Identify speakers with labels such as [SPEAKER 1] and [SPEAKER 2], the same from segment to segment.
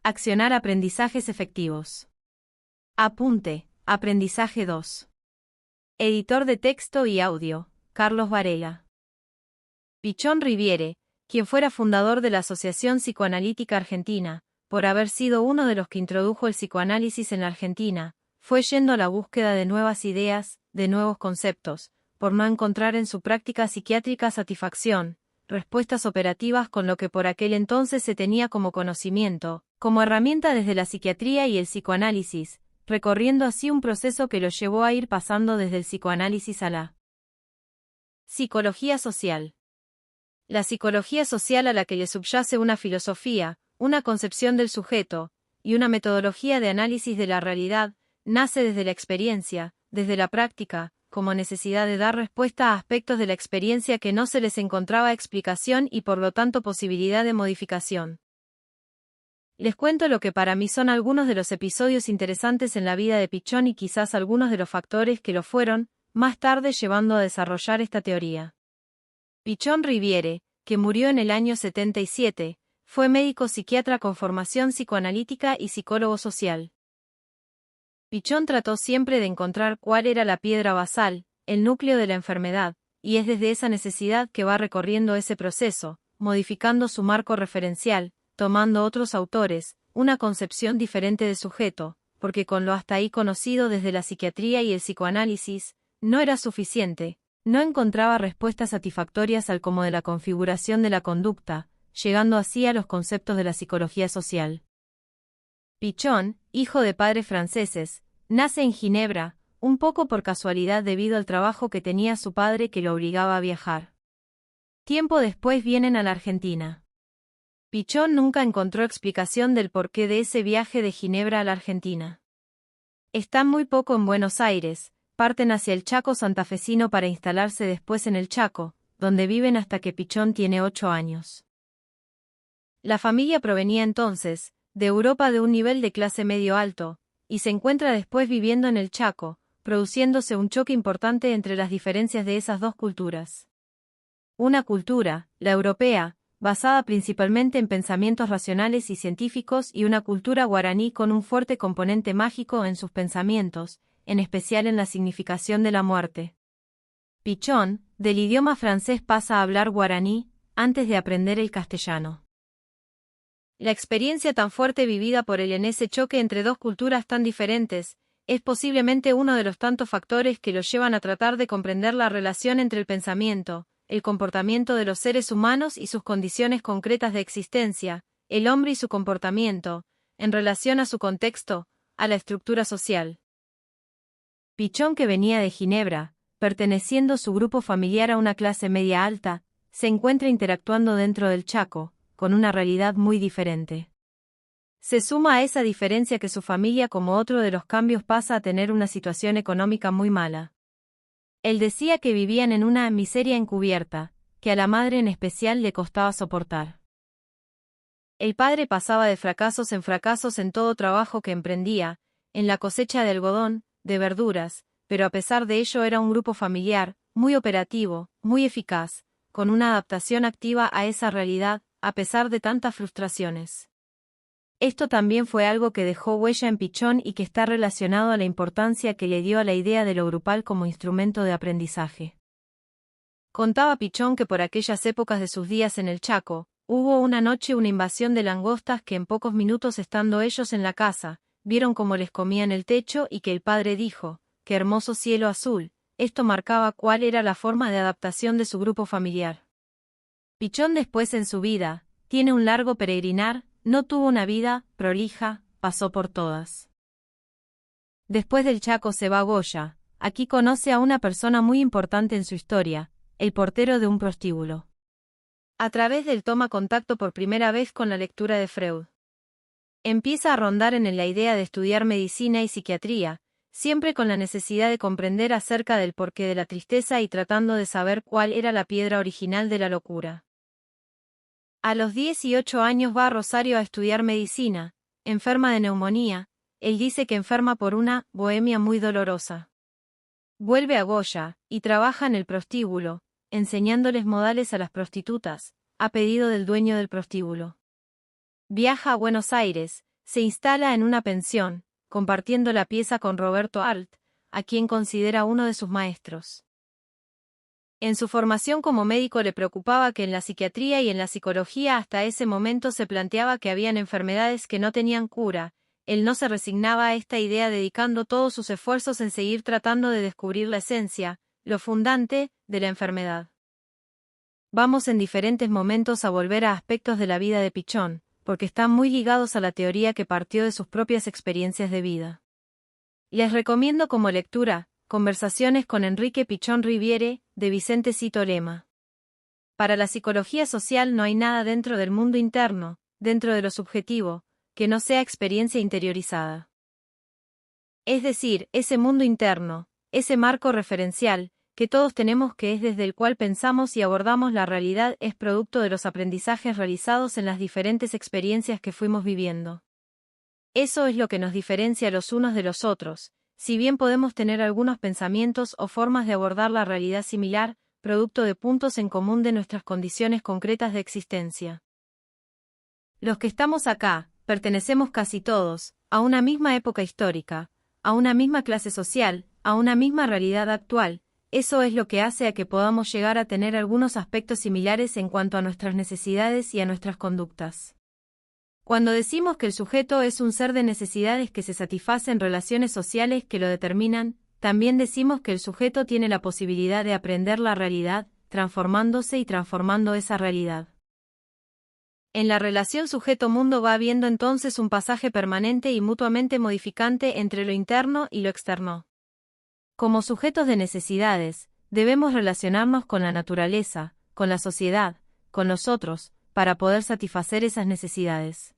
[SPEAKER 1] Accionar aprendizajes efectivos. Apunte, aprendizaje 2. Editor de texto y audio, Carlos Varela. Pichón Riviere, quien fuera fundador de la Asociación Psicoanalítica Argentina, por haber sido uno de los que introdujo el psicoanálisis en la Argentina, fue yendo a la búsqueda de nuevas ideas, de nuevos conceptos, por no encontrar en su práctica psiquiátrica satisfacción, respuestas operativas con lo que por aquel entonces se tenía como conocimiento, como herramienta desde la psiquiatría y el psicoanálisis, recorriendo así un proceso que lo llevó a ir pasando desde el psicoanálisis a la psicología social. La psicología social, a la que le subyace una filosofía, una concepción del sujeto, y una metodología de análisis de la realidad, nace desde la experiencia, desde la práctica, como necesidad de dar respuesta a aspectos de la experiencia que no se les encontraba explicación y por lo tanto posibilidad de modificación. Les cuento lo que para mí son algunos de los episodios interesantes en la vida de Pichón y quizás algunos de los factores que lo fueron, más tarde llevando a desarrollar esta teoría. Pichón Riviere, que murió en el año 77, fue médico psiquiatra con formación psicoanalítica y psicólogo social. Pichón trató siempre de encontrar cuál era la piedra basal, el núcleo de la enfermedad, y es desde esa necesidad que va recorriendo ese proceso, modificando su marco referencial, tomando otros autores, una concepción diferente de sujeto, porque con lo hasta ahí conocido desde la psiquiatría y el psicoanálisis, no era suficiente, no encontraba respuestas satisfactorias al cómo de la configuración de la conducta, llegando así a los conceptos de la psicología social. Pichón, hijo de padres franceses, nace en Ginebra, un poco por casualidad debido al trabajo que tenía su padre que lo obligaba a viajar. Tiempo después vienen a la Argentina. Pichón nunca encontró explicación del porqué de ese viaje de Ginebra a la Argentina. Están muy poco en Buenos Aires, parten hacia el Chaco santafesino para instalarse después en el Chaco, donde viven hasta que Pichón tiene 8 años. La familia provenía entonces, de Europa de un nivel de clase medio alto, y se encuentra después viviendo en el Chaco, produciéndose un choque importante entre las diferencias de esas dos culturas. Una cultura, la europea, basada principalmente en pensamientos racionales y científicos, y una cultura guaraní con un fuerte componente mágico en sus pensamientos, en especial en la significación de la muerte. Pichón, del idioma francés pasa a hablar guaraní, antes de aprender el castellano. La experiencia tan fuerte vivida por él en ese choque entre dos culturas tan diferentes, es posiblemente uno de los tantos factores que lo llevan a tratar de comprender la relación entre el pensamiento, el comportamiento de los seres humanos y sus condiciones concretas de existencia, el hombre y su comportamiento, en relación a su contexto, a la estructura social. Pichón, que venía de Ginebra, perteneciendo su grupo familiar a una clase media alta, se encuentra interactuando dentro del Chaco, con una realidad muy diferente. Se suma a esa diferencia que su familia, como otro de los cambios, pasa a tener una situación económica muy mala. Él decía que vivían en una miseria encubierta, que a la madre en especial le costaba soportar. El padre pasaba de fracasos en todo trabajo que emprendía, en la cosecha de algodón, de verduras, pero a pesar de ello era un grupo familiar, muy operativo, muy eficaz, con una adaptación activa a esa realidad, a pesar de tantas frustraciones. Esto también fue algo que dejó huella en Pichón y que está relacionado a la importancia que le dio a la idea de lo grupal como instrumento de aprendizaje. Contaba Pichón que por aquellas épocas de sus días en el Chaco, hubo una noche una invasión de langostas que en pocos minutos estando ellos en la casa, vieron cómo les comían el techo y que el padre dijo, ¡qué hermoso cielo azul! Esto marcaba cuál era la forma de adaptación de su grupo familiar. Pichón después en su vida, tiene un largo peregrinar, no tuvo una vida prolija, pasó por todas. Después del Chaco se va a Goya, aquí conoce a una persona muy importante en su historia, el portero de un prostíbulo. A través de él toma contacto por primera vez con la lectura de Freud. Empieza a rondar en él la idea de estudiar medicina y psiquiatría, siempre con la necesidad de comprender acerca del porqué de la tristeza y tratando de saber cuál era la piedra original de la locura. A los 18 años va a Rosario a estudiar medicina, enferma de neumonía, él dice que enferma por una bohemia muy dolorosa. Vuelve a Goya, y trabaja en el prostíbulo, enseñándoles modales a las prostitutas, a pedido del dueño del prostíbulo. Viaja a Buenos Aires, se instala en una pensión, compartiendo la pieza con Roberto Arlt, a quien considera uno de sus maestros. En su formación como médico le preocupaba que en la psiquiatría y en la psicología hasta ese momento se planteaba que habían enfermedades que no tenían cura. Él no se resignaba a esta idea, dedicando todos sus esfuerzos en seguir tratando de descubrir la esencia, lo fundante, de la enfermedad. Vamos en diferentes momentos a volver a aspectos de la vida de Pichon, porque están muy ligados a la teoría que partió de sus propias experiencias de vida. Les recomiendo como lectura Conversaciones con Enrique Pichon Riviere, de Vicente Cito Lema. Para la psicología social no hay nada dentro del mundo interno, dentro de lo subjetivo, que no sea experiencia interiorizada. Es decir, ese mundo interno, ese marco referencial, que todos tenemos, que es desde el cual pensamos y abordamos la realidad, es producto de los aprendizajes realizados en las diferentes experiencias que fuimos viviendo. Eso es lo que nos diferencia los unos de los otros, si bien podemos tener algunos pensamientos o formas de abordar la realidad similar, producto de puntos en común de nuestras condiciones concretas de existencia. Los que estamos acá, pertenecemos casi todos, a una misma época histórica, a una misma clase social, a una misma realidad actual. Eso es lo que hace a que podamos llegar a tener algunos aspectos similares en cuanto a nuestras necesidades y a nuestras conductas. Cuando decimos que el sujeto es un ser de necesidades que se satisface en relaciones sociales que lo determinan, también decimos que el sujeto tiene la posibilidad de aprender la realidad, transformándose y transformando esa realidad. En la relación sujeto-mundo va habiendo entonces un pasaje permanente y mutuamente modificante entre lo interno y lo externo. Como sujetos de necesidades, debemos relacionarnos con la naturaleza, con la sociedad, con los otros, para poder satisfacer esas necesidades.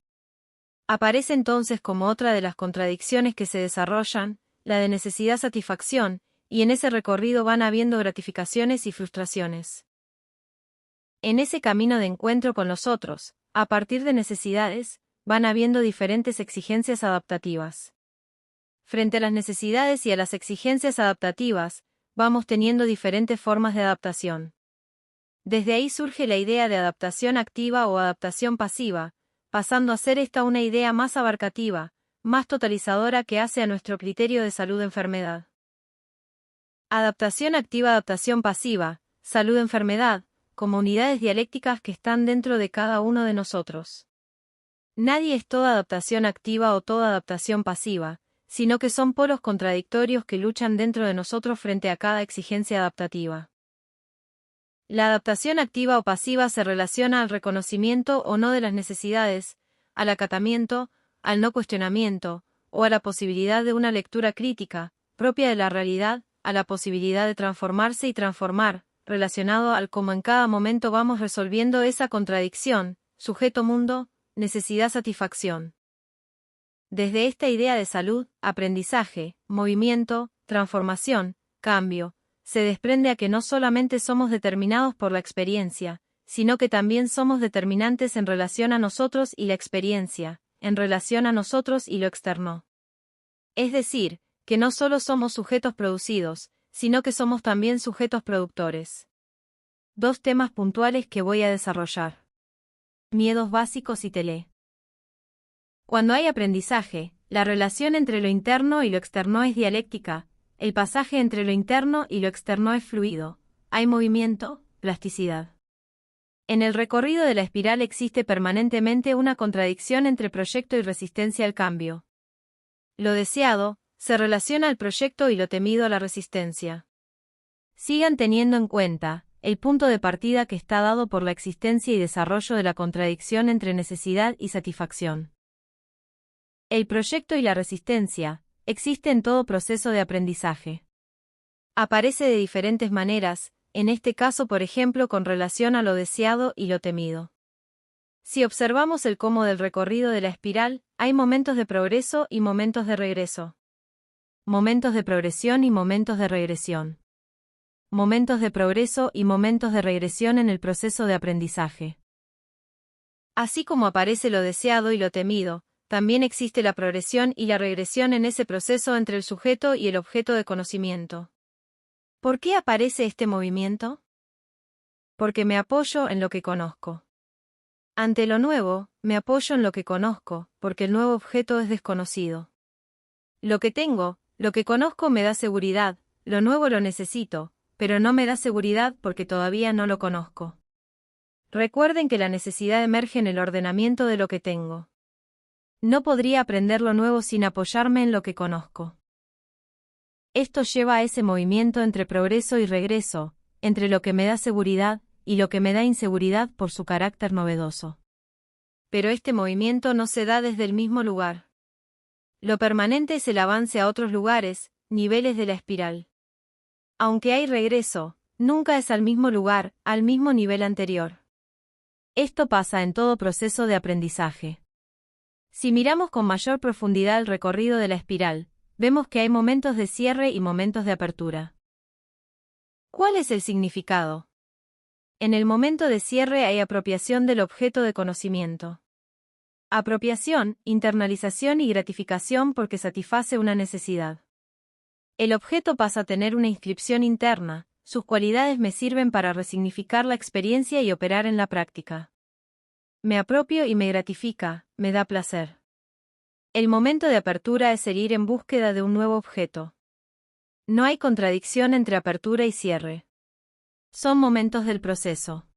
[SPEAKER 1] Aparece entonces como otra de las contradicciones que se desarrollan, la de necesidad-satisfacción, y en ese recorrido van habiendo gratificaciones y frustraciones. En ese camino de encuentro con los otros, a partir de necesidades, van habiendo diferentes exigencias adaptativas. Frente a las necesidades y a las exigencias adaptativas, vamos teniendo diferentes formas de adaptación. Desde ahí surge la idea de adaptación activa o adaptación pasiva, pasando a ser esta una idea más abarcativa, más totalizadora que hace a nuestro criterio de salud-enfermedad. Adaptación activa, adaptación pasiva, salud-enfermedad, como unidades dialécticas que están dentro de cada uno de nosotros. Nadie es toda adaptación activa o toda adaptación pasiva, sino que son polos contradictorios que luchan dentro de nosotros frente a cada exigencia adaptativa. La adaptación activa o pasiva se relaciona al reconocimiento o no de las necesidades, al acatamiento, al no cuestionamiento, o a la posibilidad de una lectura crítica, propia de la realidad, a la posibilidad de transformarse y transformar, relacionado al cómo en cada momento vamos resolviendo esa contradicción, sujeto-mundo, necesidad-satisfacción. Desde esta idea de salud, aprendizaje, movimiento, transformación, cambio, se desprende a que no solamente somos determinados por la experiencia, sino que también somos determinantes en relación a nosotros y la experiencia, en relación a nosotros y lo externo. Es decir, que no solo somos sujetos producidos, sino que somos también sujetos productores. Dos temas puntuales que voy a desarrollar. Miedos básicos y tele. Cuando hay aprendizaje, la relación entre lo interno y lo externo es dialéctica. El pasaje entre lo interno y lo externo es fluido. Hay movimiento, plasticidad. En el recorrido de la espiral existe permanentemente una contradicción entre proyecto y resistencia al cambio. Lo deseado se relaciona al proyecto y lo temido a la resistencia. Sigan teniendo en cuenta el punto de partida que está dado por la existencia y desarrollo de la contradicción entre necesidad y satisfacción. El proyecto y la resistencia existe en todo proceso de aprendizaje. Aparece de diferentes maneras, en este caso por ejemplo con relación a lo deseado y lo temido. Si observamos el cómo del recorrido de la espiral, hay momentos de progreso y momentos de regreso. Momentos de progresión y momentos de regresión. Momentos de progreso y momentos de regresión en el proceso de aprendizaje. Así como aparece lo deseado y lo temido, también existe la progresión y la regresión en ese proceso entre el sujeto y el objeto de conocimiento. ¿Por qué aparece este movimiento? Porque me apoyo en lo que conozco. Ante lo nuevo, me apoyo en lo que conozco, porque el nuevo objeto es desconocido. Lo que tengo, lo que conozco me da seguridad, lo nuevo lo necesito, pero no me da seguridad porque todavía no lo conozco. Recuerden que la necesidad emerge en el ordenamiento de lo que tengo. No podría aprender lo nuevo sin apoyarme en lo que conozco. Esto lleva a ese movimiento entre progreso y regreso, entre lo que me da seguridad y lo que me da inseguridad por su carácter novedoso. Pero este movimiento no se da desde el mismo lugar. Lo permanente es el avance a otros lugares, niveles de la espiral. Aunque hay regreso, nunca es al mismo lugar, al mismo nivel anterior. Esto pasa en todo proceso de aprendizaje. Si miramos con mayor profundidad el recorrido de la espiral, vemos que hay momentos de cierre y momentos de apertura. ¿Cuál es el significado? En el momento de cierre hay apropiación del objeto de conocimiento. Apropiación, internalización y gratificación porque satisface una necesidad. El objeto pasa a tener una inscripción interna, sus cualidades me sirven para resignificar la experiencia y operar en la práctica. Me apropio y me gratifica, me da placer. El momento de apertura es el ir en búsqueda de un nuevo objeto. No hay contradicción entre apertura y cierre. Son momentos del proceso.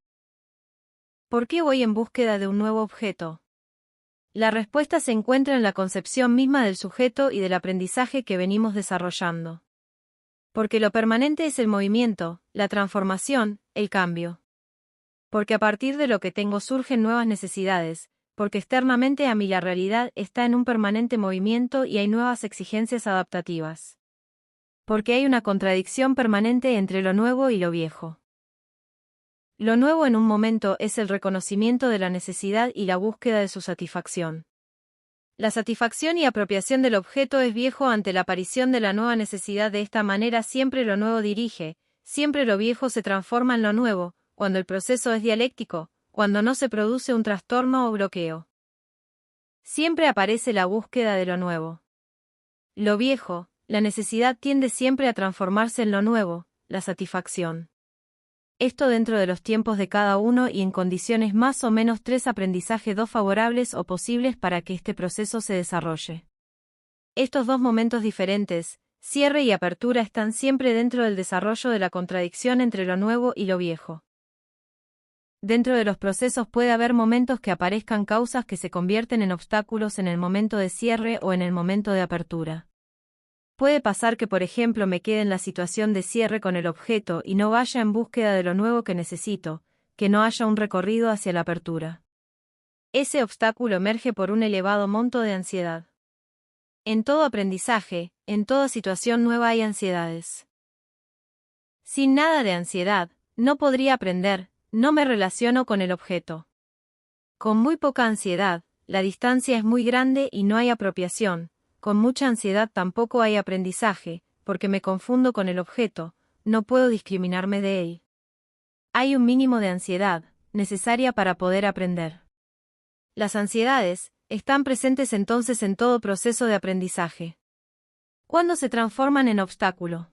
[SPEAKER 1] ¿Por qué voy en búsqueda de un nuevo objeto? La respuesta se encuentra en la concepción misma del sujeto y del aprendizaje que venimos desarrollando. Porque lo permanente es el movimiento, la transformación, el cambio. Porque a partir de lo que tengo surgen nuevas necesidades, porque externamente a mí la realidad está en un permanente movimiento y hay nuevas exigencias adaptativas. Porque hay una contradicción permanente entre lo nuevo y lo viejo. Lo nuevo en un momento es el reconocimiento de la necesidad y la búsqueda de su satisfacción. La satisfacción y apropiación del objeto es viejo ante la aparición de la nueva necesidad. De esta manera siempre lo nuevo dirige, siempre lo viejo se transforma en lo nuevo, cuando el proceso es dialéctico, cuando no se produce un trastorno o bloqueo. Siempre aparece la búsqueda de lo nuevo. Lo viejo, la necesidad tiende siempre a transformarse en lo nuevo, la satisfacción. Esto dentro de los tiempos de cada uno y en condiciones más o menos 3 aprendizaje 2 favorables o posibles para que este proceso se desarrolle. Estos dos momentos diferentes, cierre y apertura, están siempre dentro del desarrollo de la contradicción entre lo nuevo y lo viejo. Dentro de los procesos puede haber momentos que aparezcan causas que se convierten en obstáculos en el momento de cierre o en el momento de apertura. Puede pasar que, por ejemplo, me quede en la situación de cierre con el objeto y no vaya en búsqueda de lo nuevo que necesito, que no haya un recorrido hacia la apertura. Ese obstáculo emerge por un elevado monto de ansiedad. En todo aprendizaje, en toda situación nueva hay ansiedades. Sin nada de ansiedad, no podría aprender, no me relaciono con el objeto. Con muy poca ansiedad, la distancia es muy grande y no hay apropiación. Con mucha ansiedad tampoco hay aprendizaje, porque me confundo con el objeto, no puedo discriminarme de él. Hay un mínimo de ansiedad, necesaria para poder aprender. Las ansiedades están presentes entonces en todo proceso de aprendizaje. ¿Cuándo se transforman en obstáculo?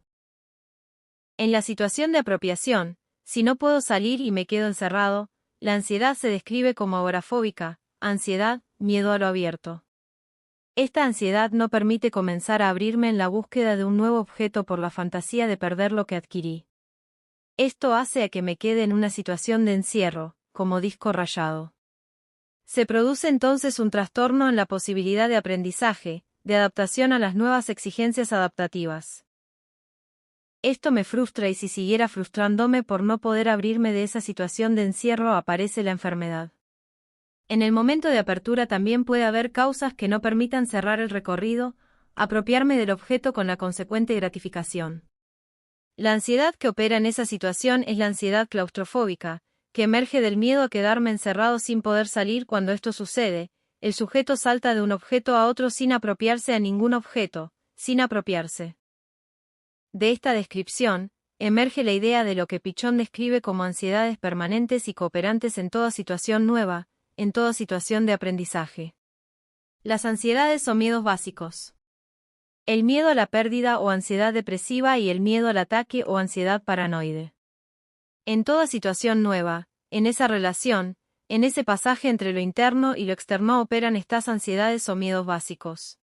[SPEAKER 1] En la situación de apropiación, si no puedo salir y me quedo encerrado, la ansiedad se describe como agorafóbica, ansiedad, miedo a lo abierto. Esta ansiedad no permite comenzar a abrirme en la búsqueda de un nuevo objeto por la fantasía de perder lo que adquirí. Esto hace a que me quede en una situación de encierro, como disco rayado. Se produce entonces un trastorno en la posibilidad de aprendizaje, de adaptación a las nuevas exigencias adaptativas. Esto me frustra y si siguiera frustrándome por no poder abrirme de esa situación de encierro aparece la enfermedad. En el momento de apertura también puede haber causas que no permitan cerrar el recorrido, apropiarme del objeto con la consecuente gratificación. La ansiedad que opera en esa situación es la ansiedad claustrofóbica, que emerge del miedo a quedarme encerrado sin poder salir. Cuando esto sucede, el sujeto salta de un objeto a otro sin apropiarse a ningún objeto, sin apropiarse. De esta descripción, emerge la idea de lo que Pichon describe como ansiedades permanentes y cooperantes en toda situación nueva, en toda situación de aprendizaje. Las ansiedades o miedos básicos. El miedo a la pérdida o ansiedad depresiva y el miedo al ataque o ansiedad paranoide. En toda situación nueva, en esa relación, En ese pasaje entre lo interno y lo externo operan estas ansiedades o miedos básicos.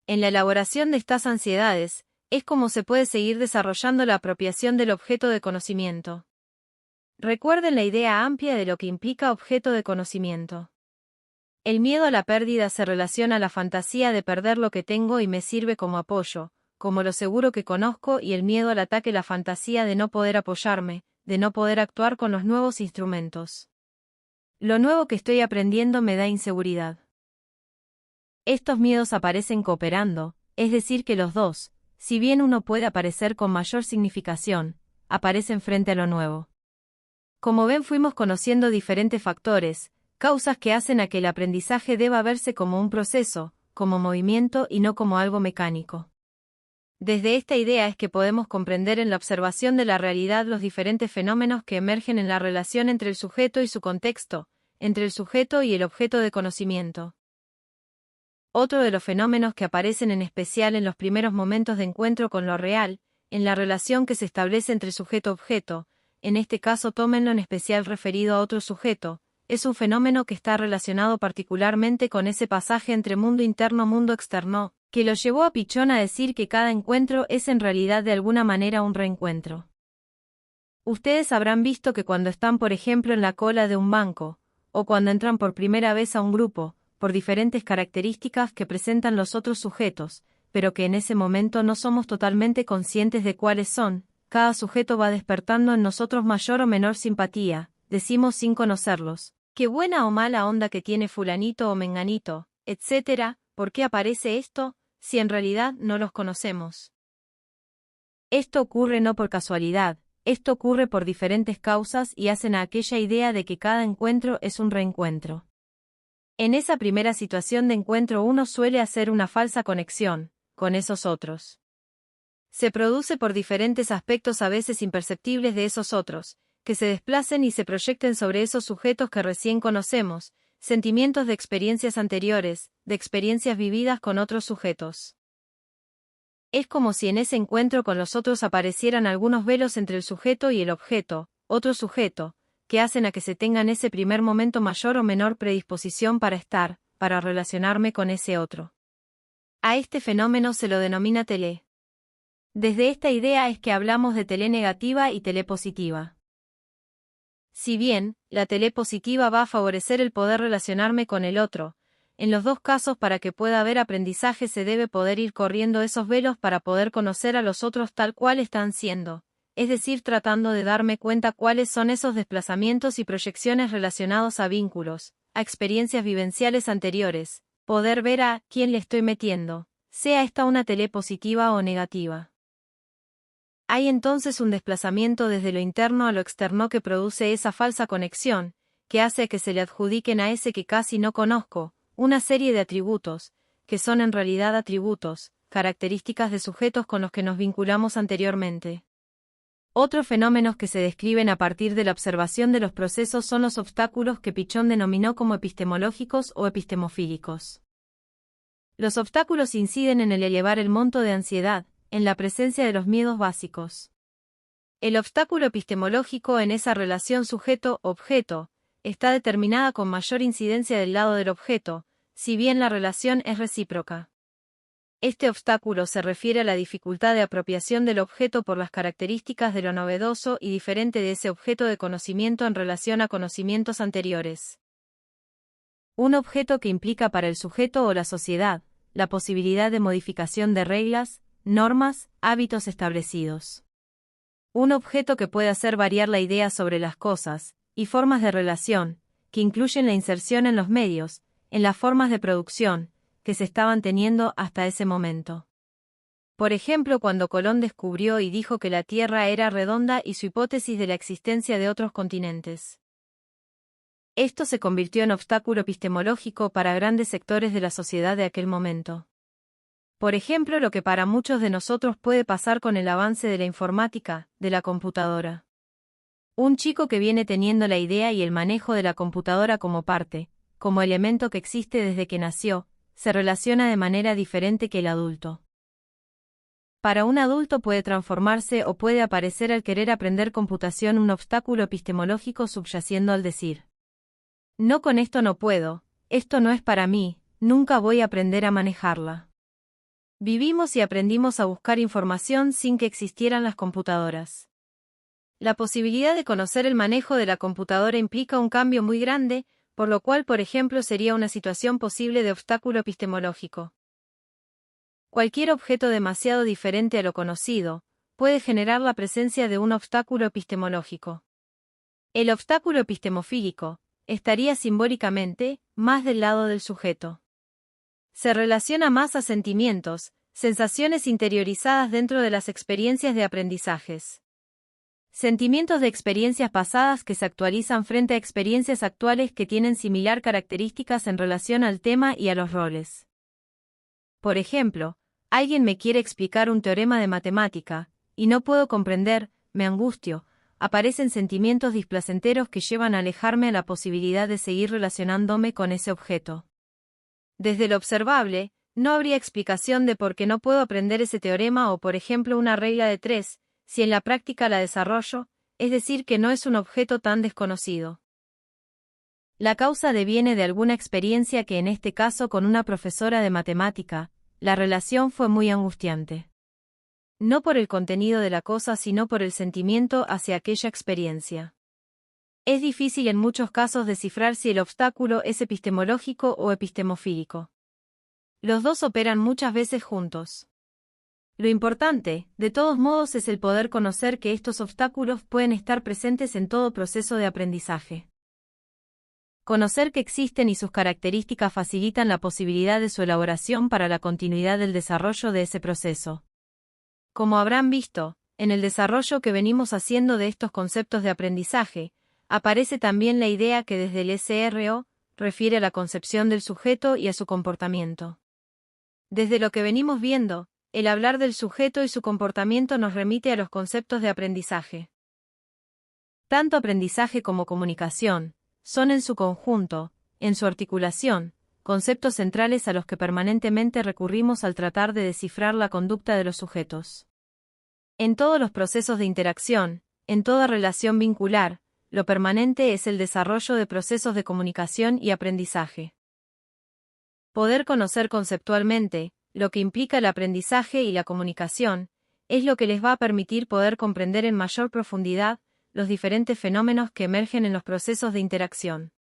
[SPEAKER 1] En la elaboración de estas ansiedades, es como se puede seguir desarrollando la apropiación del objeto de conocimiento. Recuerden la idea amplia de lo que implica objeto de conocimiento. El miedo a la pérdida se relaciona a la fantasía de perder lo que tengo y me sirve como apoyo, como lo seguro que conozco, y el miedo al ataque, la fantasía de no poder apoyarme, de no poder actuar con los nuevos instrumentos. Lo nuevo que estoy aprendiendo me da inseguridad. Estos miedos aparecen cooperando, es decir que los dos, si bien uno puede aparecer con mayor significación, aparecen frente a lo nuevo. Como ven, fuimos conociendo diferentes factores, causas que hacen a que el aprendizaje deba verse como un proceso, como movimiento y no como algo mecánico. Desde esta idea es que podemos comprender en la observación de la realidad los diferentes fenómenos que emergen en la relación entre el sujeto y su contexto, entre el sujeto y el objeto de conocimiento. Otro de los fenómenos que aparecen en especial en los primeros momentos de encuentro con lo real, en la relación que se establece entre sujeto-objeto, en este caso tómenlo en especial referido a otro sujeto, es un fenómeno que está relacionado particularmente con ese pasaje entre mundo interno-mundo externo, que lo llevó a Pichón a decir que cada encuentro es en realidad de alguna manera un reencuentro. Ustedes habrán visto que cuando están, por ejemplo, en la cola de un banco, o cuando entran por primera vez a un grupo, por diferentes características que presentan los otros sujetos, pero que en ese momento no somos totalmente conscientes de cuáles son, cada sujeto va despertando en nosotros mayor o menor simpatía, decimos sin conocerlos, qué buena o mala onda que tiene fulanito o menganito, etc., ¿por qué aparece esto, si en realidad no los conocemos? Esto ocurre no por casualidad, esto ocurre por diferentes causas y hacen a aquella idea de que cada encuentro es un reencuentro. En esa primera situación de encuentro uno suele hacer una falsa conexión con esos otros. Se produce por diferentes aspectos a veces imperceptibles de esos otros, que se desplacen y se proyecten sobre esos sujetos que recién conocemos, sentimientos de experiencias anteriores, de experiencias vividas con otros sujetos. Es como si en ese encuentro con los otros aparecieran algunos velos entre el sujeto y el objeto, otro sujeto, que hacen a que se tenga en ese primer momento mayor o menor predisposición para estar, para relacionarme con ese otro. A este fenómeno se lo denomina tele. Desde esta idea es que hablamos de tele negativa y tele positiva. Si bien, la tele positiva va a favorecer el poder relacionarme con el otro, en los dos casos para que pueda haber aprendizaje se debe poder ir corriendo esos velos para poder conocer a los otros tal cual están siendo, es decir, tratando de darme cuenta cuáles son esos desplazamientos y proyecciones relacionados a vínculos, a experiencias vivenciales anteriores, poder ver a quién le estoy metiendo, sea esta una tele positiva o negativa. Hay entonces un desplazamiento desde lo interno a lo externo que produce esa falsa conexión, que hace que se le adjudiquen a ese que casi no conozco, una serie de atributos, que son en realidad atributos, características de sujetos con los que nos vinculamos anteriormente. Otros fenómenos que se describen a partir de la observación de los procesos son los obstáculos que Pichón denominó como epistemológicos o epistemofílicos. Los obstáculos inciden en el elevar el monto de ansiedad, en la presencia de los miedos básicos. El obstáculo epistemológico en esa relación sujeto-objeto está determinada con mayor incidencia del lado del objeto, si bien la relación es recíproca. Este obstáculo se refiere a la dificultad de apropiación del objeto por las características de lo novedoso y diferente de ese objeto de conocimiento en relación a conocimientos anteriores. Un objeto que implica para el sujeto o la sociedad la posibilidad de modificación de reglas, normas, hábitos establecidos. Un objeto que puede hacer variar la idea sobre las cosas, y formas de relación, que incluyen la inserción en los medios, en las formas de producción, que se estaban teniendo hasta ese momento. Por ejemplo, cuando Colón descubrió y dijo que la Tierra era redonda y su hipótesis de la existencia de otros continentes. Esto se convirtió en obstáculo epistemológico para grandes sectores de la sociedad de aquel momento. Por ejemplo, lo que para muchos de nosotros puede pasar con el avance de la informática, de la computadora. Un chico que viene teniendo la idea y el manejo de la computadora como parte, como elemento que existe desde que nació, se relaciona de manera diferente que el adulto. Para un adulto puede transformarse o puede aparecer al querer aprender computación un obstáculo epistemológico subyaciendo al decir: No, con esto no puedo, esto no es para mí, nunca voy a aprender a manejarla. Vivimos y aprendimos a buscar información sin que existieran las computadoras. La posibilidad de conocer el manejo de la computadora implica un cambio muy grande, por lo cual, por ejemplo, sería una situación posible de obstáculo epistemológico. Cualquier objeto demasiado diferente a lo conocido puede generar la presencia de un obstáculo epistemológico. El obstáculo epistemofílico estaría simbólicamente más del lado del sujeto. Se relaciona más a sentimientos, sensaciones interiorizadas dentro de las experiencias de aprendizajes. Sentimientos de experiencias pasadas que se actualizan frente a experiencias actuales que tienen similar características en relación al tema y a los roles. Por ejemplo, alguien me quiere explicar un teorema de matemática, y no puedo comprender, me angustio, aparecen sentimientos displacenteros que llevan a alejarme a la posibilidad de seguir relacionándome con ese objeto. Desde lo observable, no habría explicación de por qué no puedo aprender ese teorema o, por ejemplo, una regla de 3, si en la práctica la desarrollo, es decir, que no es un objeto tan desconocido. La causa deviene de alguna experiencia que en este caso con una profesora de matemática, la relación fue muy angustiante. No por el contenido de la cosa sino por el sentimiento hacia aquella experiencia. Es difícil en muchos casos descifrar si el obstáculo es epistemológico o epistemofílico. Los dos operan muchas veces juntos. Lo importante, de todos modos, es el poder conocer que estos obstáculos pueden estar presentes en todo proceso de aprendizaje. Conocer que existen y sus características facilitan la posibilidad de su elaboración para la continuidad del desarrollo de ese proceso. Como habrán visto, en el desarrollo que venimos haciendo de estos conceptos de aprendizaje, aparece también la idea que desde el SRO refiere a la concepción del sujeto y a su comportamiento. Desde lo que venimos viendo, el hablar del sujeto y su comportamiento nos remite a los conceptos de aprendizaje. Tanto aprendizaje como comunicación son en su conjunto, en su articulación, conceptos centrales a los que permanentemente recurrimos al tratar de descifrar la conducta de los sujetos. En todos los procesos de interacción, en toda relación vincular, lo permanente es el desarrollo de procesos de comunicación y aprendizaje. Poder conocer conceptualmente lo que implica el aprendizaje y la comunicación es lo que les va a permitir poder comprender en mayor profundidad los diferentes fenómenos que emergen en los procesos de interacción.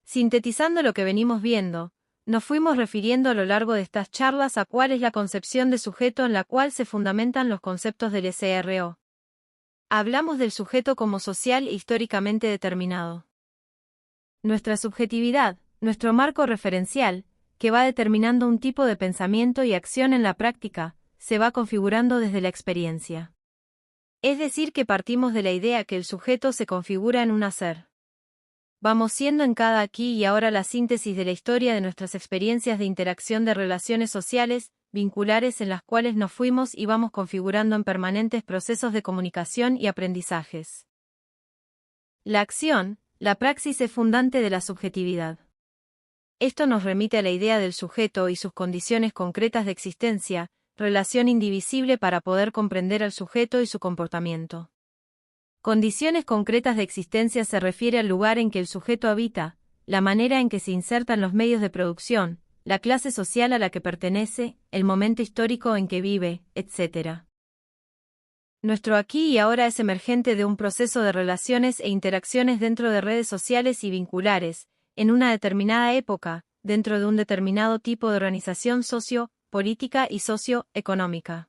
[SPEAKER 1] Sintetizando lo que venimos viendo, nos fuimos refiriendo a lo largo de estas charlas a cuál es la concepción de sujeto en la cual se fundamentan los conceptos del SRO. Hablamos del sujeto como social e históricamente determinado. Nuestra subjetividad, nuestro marco referencial, que va determinando un tipo de pensamiento y acción en la práctica, se va configurando desde la experiencia. Es decir, que partimos de la idea que el sujeto se configura en un hacer. Vamos siendo en cada aquí y ahora la síntesis de la historia de nuestras experiencias de interacción de relaciones sociales, vinculares en las cuales nos fuimos y vamos configurando en permanentes procesos de comunicación y aprendizajes. La acción, la praxis es fundante de la subjetividad. Esto nos remite a la idea del sujeto y sus condiciones concretas de existencia, relación indivisible para poder comprender al sujeto y su comportamiento. Condiciones concretas de existencia se refiere al lugar en que el sujeto habita, la manera en que se insertan los medios de producción, la clase social a la que pertenece, el momento histórico en que vive, etc. Nuestro aquí y ahora es emergente de un proceso de relaciones e interacciones dentro de redes sociales y vinculares, en una determinada época, dentro de un determinado tipo de organización política y socioeconómica.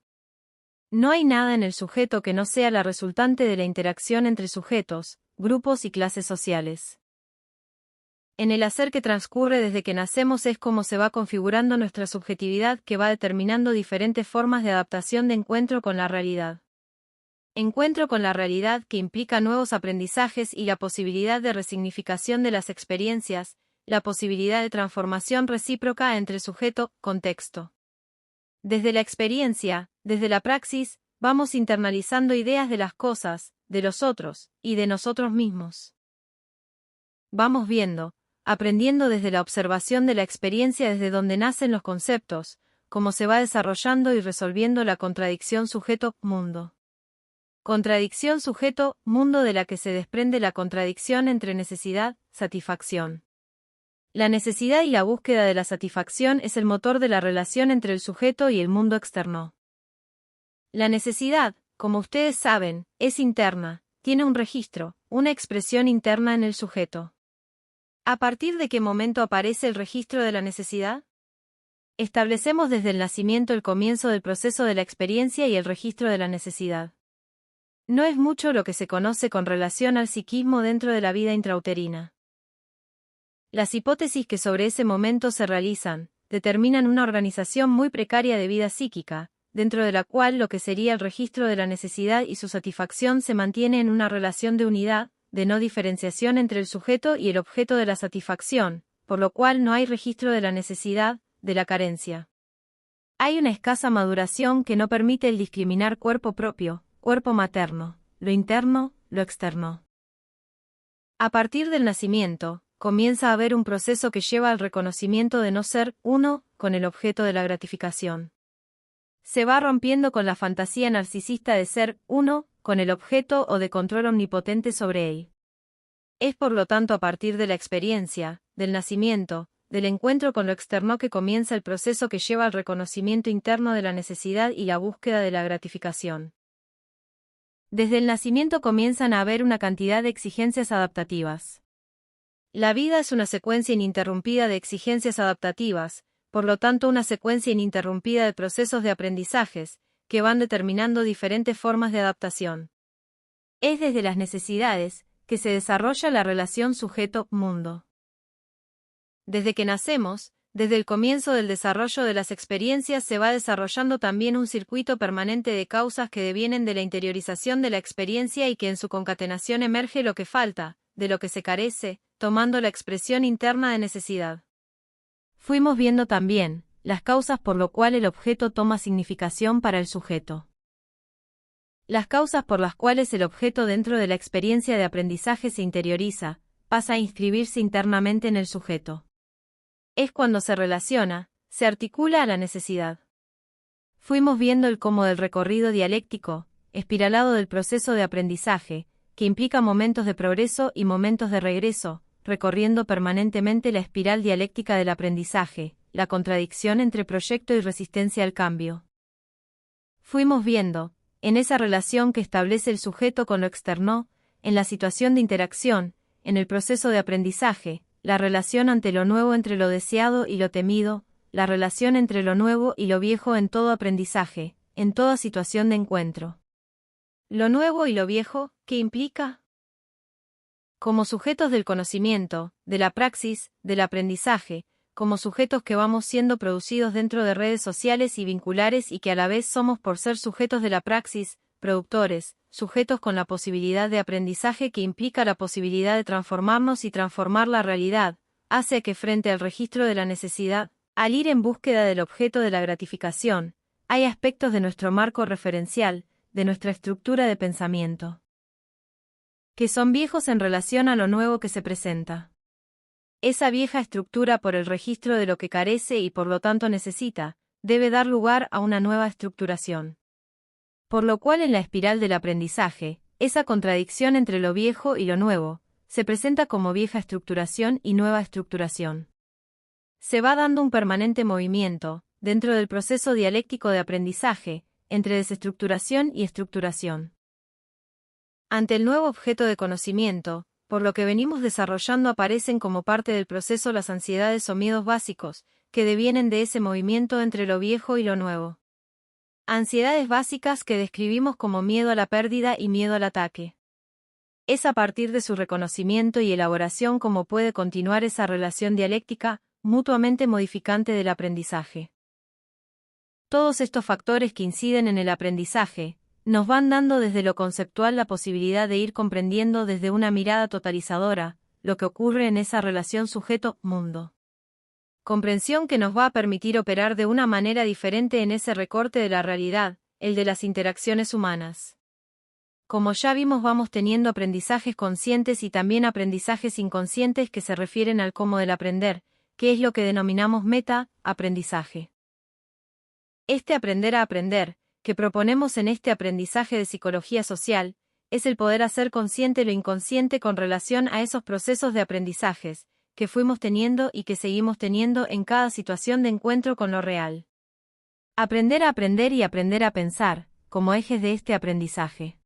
[SPEAKER 1] No hay nada en el sujeto que no sea la resultante de la interacción entre sujetos, grupos y clases sociales. En el hacer que transcurre desde que nacemos es como se va configurando nuestra subjetividad que va determinando diferentes formas de adaptación de encuentro con la realidad. Encuentro con la realidad que implica nuevos aprendizajes y la posibilidad de resignificación de las experiencias, la posibilidad de transformación recíproca entre sujeto-contexto. Desde la experiencia, desde la praxis, vamos internalizando ideas de las cosas, de los otros, y de nosotros mismos. Vamos viendo, aprendiendo desde la observación de la experiencia desde donde nacen los conceptos, cómo se va desarrollando y resolviendo la contradicción sujeto-mundo. Contradicción sujeto-mundo de la que se desprende la contradicción entre necesidad-satisfacción. La necesidad y la búsqueda de la satisfacción es el motor de la relación entre el sujeto y el mundo externo. La necesidad, como ustedes saben, es interna, tiene un registro, una expresión interna en el sujeto. ¿A partir de qué momento aparece el registro de la necesidad? Establecemos desde el nacimiento el comienzo del proceso de la experiencia y el registro de la necesidad. No es mucho lo que se conoce con relación al psiquismo dentro de la vida intrauterina. Las hipótesis que sobre ese momento se realizan, determinan una organización muy precaria de vida psíquica, dentro de la cual lo que sería el registro de la necesidad y su satisfacción se mantiene en una relación de unidad, de no diferenciación entre el sujeto y el objeto de la satisfacción, por lo cual no hay registro de la necesidad, de la carencia. Hay una escasa maduración que no permite el discriminar cuerpo propio, cuerpo materno, lo interno, lo externo. A partir del nacimiento, comienza a haber un proceso que lleva al reconocimiento de no ser uno con el objeto de la gratificación. Se va rompiendo con la fantasía narcisista de ser uno con el objeto o de control omnipotente sobre él. Es por lo tanto a partir de la experiencia, del nacimiento, del encuentro con lo externo que comienza el proceso que lleva al reconocimiento interno de la necesidad y la búsqueda de la gratificación. Desde el nacimiento comienzan a haber una cantidad de exigencias adaptativas. La vida es una secuencia ininterrumpida de exigencias adaptativas, por lo tanto una secuencia ininterrumpida de procesos de aprendizajes, que van determinando diferentes formas de adaptación. Es desde las necesidades que se desarrolla la relación sujeto-mundo. Desde que nacemos, desde el comienzo del desarrollo de las experiencias se va desarrollando también un circuito permanente de causas que devienen de la interiorización de la experiencia y que en su concatenación emerge lo que falta, de lo que se carece, tomando la expresión interna de necesidad. Fuimos viendo también las causas por lo cual el objeto toma significación para el sujeto. Las causas por las cuales el objeto dentro de la experiencia de aprendizaje se interioriza, pasa a inscribirse internamente en el sujeto. Es cuando se relaciona, se articula a la necesidad. Fuimos viendo el cómo del recorrido dialéctico, espiralado del proceso de aprendizaje, que implica momentos de progreso y momentos de regreso, recorriendo permanentemente la espiral dialéctica del aprendizaje, la contradicción entre proyecto y resistencia al cambio. Fuimos viendo, en esa relación que establece el sujeto con lo externo, en la situación de interacción, en el proceso de aprendizaje, la relación ante lo nuevo entre lo deseado y lo temido, la relación entre lo nuevo y lo viejo en todo aprendizaje, en toda situación de encuentro. Lo nuevo y lo viejo, ¿qué implica? Como sujetos del conocimiento, de la praxis, del aprendizaje, como sujetos que vamos siendo producidos dentro de redes sociales y vinculares y que a la vez somos por ser sujetos de la praxis, productores, sujetos con la posibilidad de aprendizaje que implica la posibilidad de transformarnos y transformar la realidad, hace que frente al registro de la necesidad, al ir en búsqueda del objeto de la gratificación, hay aspectos de nuestro marco referencial, de nuestra estructura de pensamiento, que son viejos en relación a lo nuevo que se presenta. Esa vieja estructura por el registro de lo que carece y por lo tanto necesita, debe dar lugar a una nueva estructuración. Por lo cual en la espiral del aprendizaje, esa contradicción entre lo viejo y lo nuevo, se presenta como vieja estructuración y nueva estructuración. Se va dando un permanente movimiento, dentro del proceso dialéctico de aprendizaje, entre desestructuración y estructuración. Ante el nuevo objeto de conocimiento, por lo que venimos desarrollando aparecen como parte del proceso las ansiedades o miedos básicos, que devienen de ese movimiento entre lo viejo y lo nuevo. Ansiedades básicas que describimos como miedo a la pérdida y miedo al ataque. Es a partir de su reconocimiento y elaboración como puede continuar esa relación dialéctica, mutuamente modificante del aprendizaje. Todos estos factores que inciden en el aprendizaje, nos van dando desde lo conceptual la posibilidad de ir comprendiendo desde una mirada totalizadora, lo que ocurre en esa relación sujeto-mundo. Comprensión que nos va a permitir operar de una manera diferente en ese recorte de la realidad, el de las interacciones humanas. Como ya vimos, vamos teniendo aprendizajes conscientes y también aprendizajes inconscientes que se refieren al cómo del aprender, que es lo que denominamos meta-aprendizaje. Este aprender a aprender, que proponemos en este aprendizaje de psicología social, es el poder hacer consciente lo inconsciente con relación a esos procesos de aprendizajes, que fuimos teniendo y que seguimos teniendo en cada situación de encuentro con lo real. Aprender a aprender y aprender a pensar, como ejes de este aprendizaje.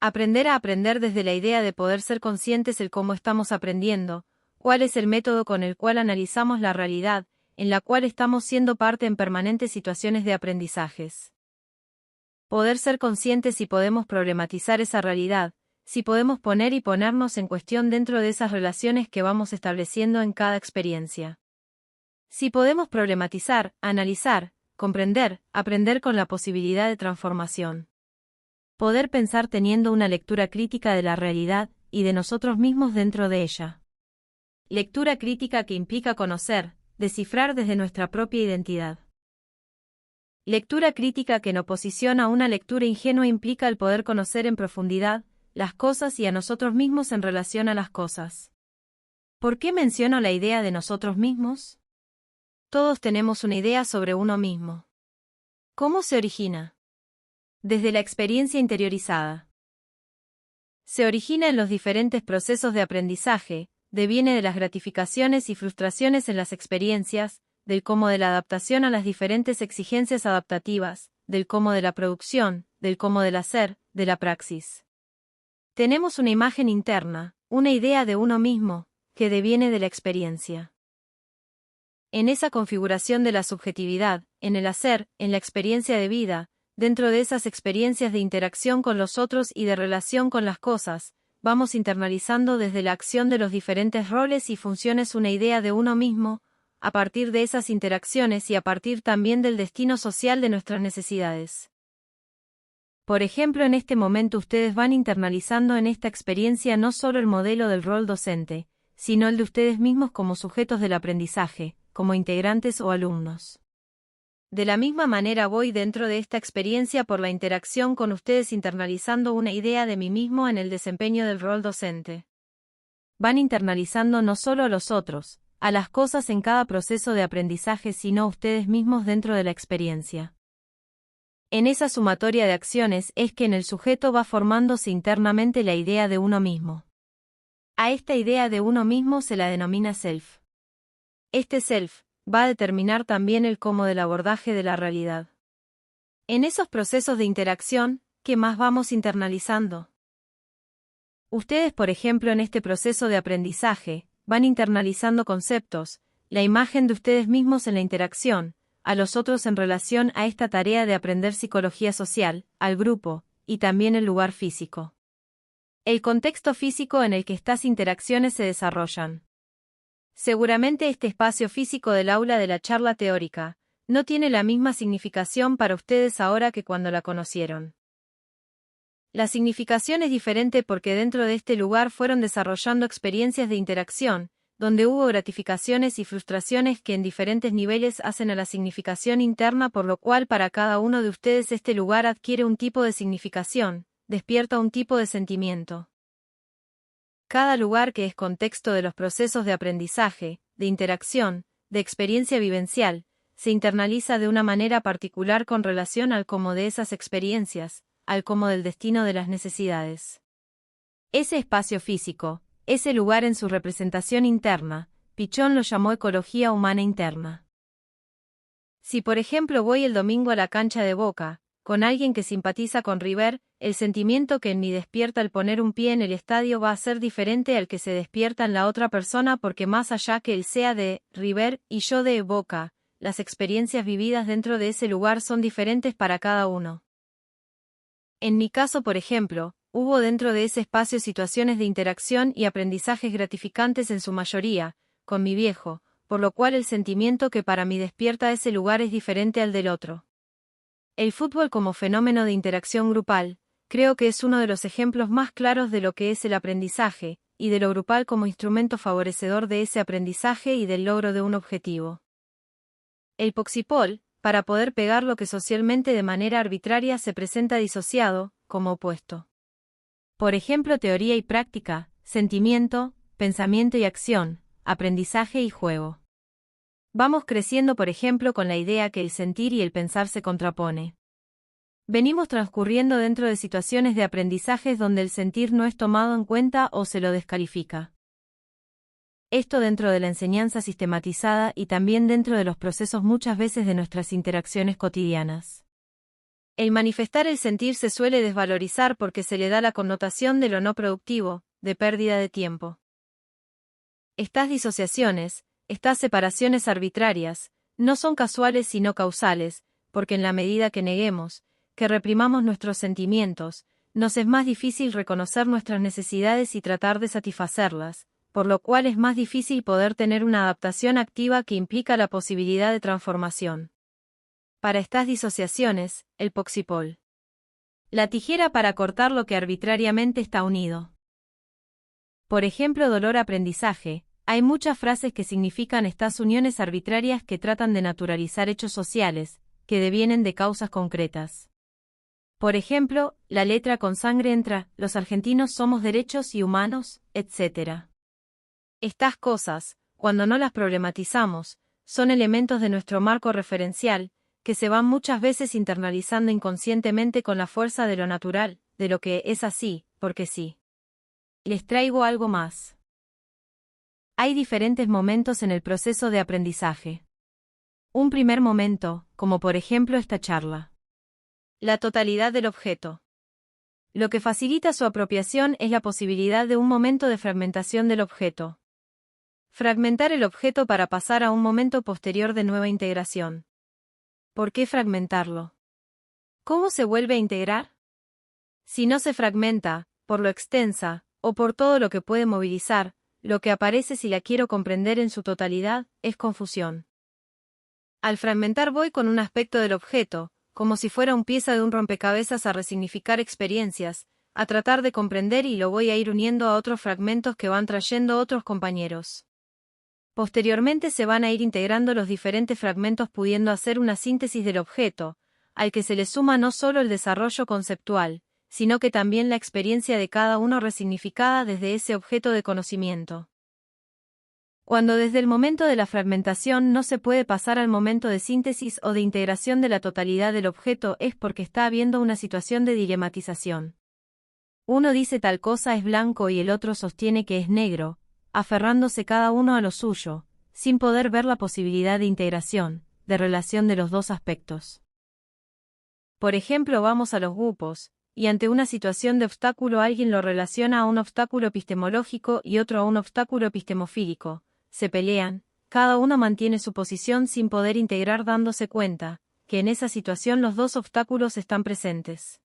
[SPEAKER 1] Aprender a aprender desde la idea de poder ser conscientes el cómo estamos aprendiendo, cuál es el método con el cual analizamos la realidad, en la cual estamos siendo parte en permanentes situaciones de aprendizajes. Poder ser conscientes si podemos problematizar esa realidad, si podemos poner y ponernos en cuestión dentro de esas relaciones que vamos estableciendo en cada experiencia. Si podemos problematizar, analizar, comprender, aprender con la posibilidad de transformación. Poder pensar teniendo una lectura crítica de la realidad y de nosotros mismos dentro de ella. Lectura crítica que implica conocer, descifrar desde nuestra propia identidad. Lectura crítica que en oposición a una lectura ingenua implica el poder conocer en profundidad las cosas y a nosotros mismos en relación a las cosas. ¿Por qué menciono la idea de nosotros mismos? Todos tenemos una idea sobre uno mismo. ¿Cómo se origina? Desde la experiencia interiorizada. Se origina en los diferentes procesos de aprendizaje, deviene de las gratificaciones y frustraciones en las experiencias, del cómo de la adaptación a las diferentes exigencias adaptativas, del cómo de la producción, del cómo del hacer, de la praxis. Tenemos una imagen interna, una idea de uno mismo, que deviene de la experiencia. En esa configuración de la subjetividad, en el hacer, en la experiencia de vida, dentro de esas experiencias de interacción con los otros y de relación con las cosas, vamos internalizando desde la acción de los diferentes roles y funciones una idea de uno mismo, a partir de esas interacciones y a partir también del destino social de nuestras necesidades. Por ejemplo, en este momento ustedes van internalizando en esta experiencia no solo el modelo del rol docente, sino el de ustedes mismos como sujetos del aprendizaje, como integrantes o alumnos. De la misma manera voy dentro de esta experiencia por la interacción con ustedes internalizando una idea de mí mismo en el desempeño del rol docente. Van internalizando no solo a los otros, a las cosas en cada proceso de aprendizaje, sino a ustedes mismos dentro de la experiencia. En esa sumatoria de acciones es que en el sujeto va formándose internamente la idea de uno mismo. A esta idea de uno mismo se la denomina self. Este self va a determinar también el cómo del abordaje de la realidad. En esos procesos de interacción, ¿qué más vamos internalizando? Ustedes, por ejemplo, en este proceso de aprendizaje, van internalizando conceptos, la imagen de ustedes mismos en la interacción, a los otros en relación a esta tarea de aprender psicología social, al grupo, y también el lugar físico. El contexto físico en el que estas interacciones se desarrollan. Seguramente este espacio físico del aula de la charla teórica no tiene la misma significación para ustedes ahora que cuando la conocieron. La significación es diferente porque dentro de este lugar fueron desarrollando experiencias de interacción, donde hubo gratificaciones y frustraciones que en diferentes niveles hacen a la significación interna, por lo cual para cada uno de ustedes este lugar adquiere un tipo de significación, despierta un tipo de sentimiento. Cada lugar que es contexto de los procesos de aprendizaje, de interacción, de experiencia vivencial, se internaliza de una manera particular con relación al cómo de esas experiencias, al cómo del destino de las necesidades. Ese espacio físico, ese lugar en su representación interna, Pichon lo llamó ecología humana interna. Si por ejemplo voy el domingo a la cancha de Boca, con alguien que simpatiza con River, el sentimiento que en mí despierta al poner un pie en el estadio va a ser diferente al que se despierta en la otra persona, porque más allá que él sea de River y yo de Boca, las experiencias vividas dentro de ese lugar son diferentes para cada uno. En mi caso, por ejemplo, hubo dentro de ese espacio situaciones de interacción y aprendizajes gratificantes en su mayoría, con mi viejo, por lo cual el sentimiento que para mí despierta ese lugar es diferente al del otro. El fútbol como fenómeno de interacción grupal, creo que es uno de los ejemplos más claros de lo que es el aprendizaje, y de lo grupal como instrumento favorecedor de ese aprendizaje y del logro de un objetivo. El poxipol, para poder pegar lo que socialmente de manera arbitraria se presenta disociado, como opuesto. Por ejemplo, teoría y práctica, sentimiento, pensamiento y acción, aprendizaje y juego. Vamos creciendo, por ejemplo, con la idea que el sentir y el pensar se contrapone. Venimos transcurriendo dentro de situaciones de aprendizajes donde el sentir no es tomado en cuenta o se lo descalifica. Esto dentro de la enseñanza sistematizada y también dentro de los procesos muchas veces de nuestras interacciones cotidianas. El manifestar el sentir se suele desvalorizar porque se le da la connotación de lo no productivo, de pérdida de tiempo. Estas disociaciones, estas separaciones arbitrarias, no son casuales sino causales, porque en la medida que neguemos, que reprimamos nuestros sentimientos, nos es más difícil reconocer nuestras necesidades y tratar de satisfacerlas, por lo cual es más difícil poder tener una adaptación activa que implica la posibilidad de transformación. Para estas disociaciones, el poxipol. La tijera para cortar lo que arbitrariamente está unido. Por ejemplo, dolor-aprendizaje. Hay muchas frases que significan estas uniones arbitrarias que tratan de naturalizar hechos sociales, que devienen de causas concretas. Por ejemplo, la letra con sangre entra, los argentinos somos derechos y humanos, etc. Estas cosas, cuando no las problematizamos, son elementos de nuestro marco referencial, que se van muchas veces internalizando inconscientemente con la fuerza de lo natural, de lo que es así, porque sí. Les traigo algo más. Hay diferentes momentos en el proceso de aprendizaje. Un primer momento, como por ejemplo esta charla. La totalidad del objeto. Lo que facilita su apropiación es la posibilidad de un momento de fragmentación del objeto. Fragmentar el objeto para pasar a un momento posterior de nueva integración. ¿Por qué fragmentarlo? ¿Cómo se vuelve a integrar? Si no se fragmenta, por lo extensa, o por todo lo que puede movilizar, lo que aparece si la quiero comprender en su totalidad, es confusión. Al fragmentar voy con un aspecto del objeto, como si fuera una pieza de un rompecabezas a resignificar experiencias, a tratar de comprender y lo voy a ir uniendo a otros fragmentos que van trayendo otros compañeros. Posteriormente se van a ir integrando los diferentes fragmentos pudiendo hacer una síntesis del objeto, al que se le suma no solo el desarrollo conceptual, sino que también la experiencia de cada uno resignificada desde ese objeto de conocimiento. Cuando desde el momento de la fragmentación no se puede pasar al momento de síntesis o de integración de la totalidad del objeto es porque está habiendo una situación de dilematización. Uno dice tal cosa es blanco y el otro sostiene que es negro, aferrándose cada uno a lo suyo, sin poder ver la posibilidad de integración, de relación de los dos aspectos. Por ejemplo, vamos a los grupos, y ante una situación de obstáculo alguien lo relaciona a un obstáculo epistemológico y otro a un obstáculo epistemofílico, se pelean, cada uno mantiene su posición sin poder integrar dándose cuenta, que en esa situación los dos obstáculos están presentes.